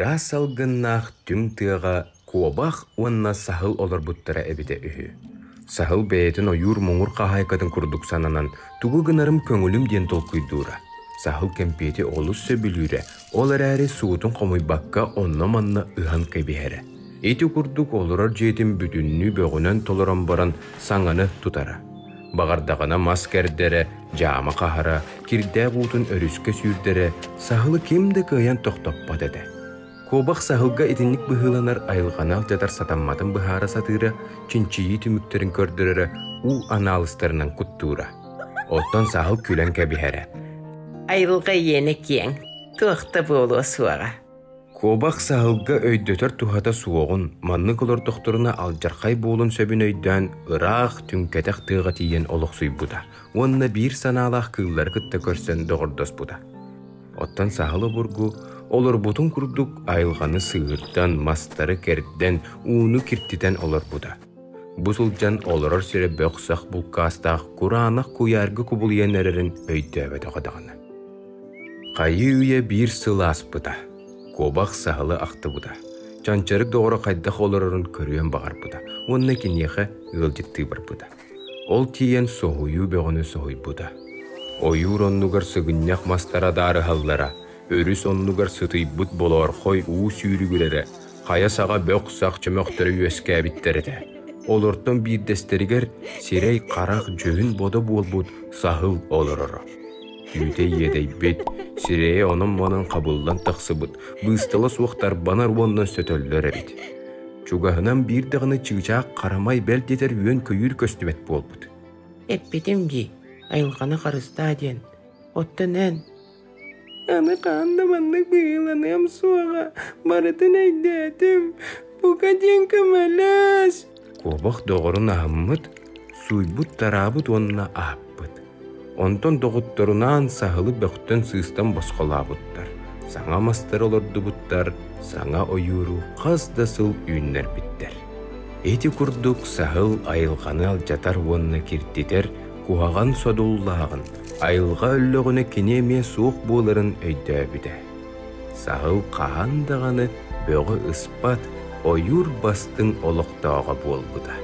Ыра салгыннах түм тыаға куобах уанна сахыл олар буттара эбите үхү. Сахыл бэйетін ойур моңур қахайкатын курдук сананан тугу гынарым көңүлүм ден толкуйдура. Сахыл кемпети олус сөбүлүре, олар әрі суутун комуйбакка онна манна ыхан кебиһере. Эти курдук олорор жетим бүтүннү бөгүнөн толорон баран саңаны тутара. Бағардағына маскердері, жама қахара, кирдә буутун өрүскө сүйрдері, сахылы кемді кыян тоқтоппа деді. Кобақ сахылға итинник бұхыланар айылғанал жатар сатамматын бұхара сатыра, чинчиyi түміктерін көрдірері у аналыстарынан куттура. Оттан сахыл күлен кәбіхәрі. Айылға ені кен, туақта болуы суаға. Кобақ сахылға өйдөтөр тухата суоғын, манны кылор докторуна алжарқай болын сөбін өйден ырақ түнкетек тыға тиен олық суй бұда. Онна бір саналақ кыллар кытта көрсен доғырдос бұда. Оттан сахылы бұргу, олар бұтын күрдік айылғаны сығырттан, мастары керден, уыны кирттитен олар бұда. Бұсылжан оларар сөре бөқсақ бұлқастақ, құранақ куярғы күбілген әрерін өйді әбәді қадағаны. Қайы үйе бір сылас бұда. Кобақ сахылы ақты бұда. Чанчарык доғыры қайдақ оларарын көріен бағар бұда. Онна кенеқі ғылжетті бір бұда. Ол тиен соғыю беғыны соғый бұда. Ойур оннугар сығыннақ мастара дары халлара, өріс оннугар сытый бұд болар қой уу сүйрігілері, қая саға бөқ сақ чымақтары өске әбіттерді. Олырттан бір дестерігер серей қарақ жөғін бода бол бұд сахыл оларары. Үйте едей бет, сирее оның манан қабылдан тақсы бұд, бұстылы суықтар банар ондан сөтөллер әбет. Чуғағынан бір дағыны чығжақ қарамай бәлдетер үйен көйір көстімет бол бұд. Әппетім ге, айылғаны қарыста ден, оттан ән. Аны қанды мандық бұйыланам суаға, барытын әйдәтім, бұға ден көмәләс. Кобақ доғырын ағымыд, суйбұд тарабыд онына ағып. Онтон доғыттарынан сахылы бөқтен сыстан босқала бұттар. Саңа мастар олырды бұттар, саңа ойыру қазда сыл үйіннер біттер. Эти күрдік сахыл айылғаны ал жатар онына кирттетер, куаған содуллағын, айылға өлліғіні кенеме суық боларын өйді өбіді. Сахыл қағандағаны бөғі ұспат, ойыр бастың олықтауға бол бұда.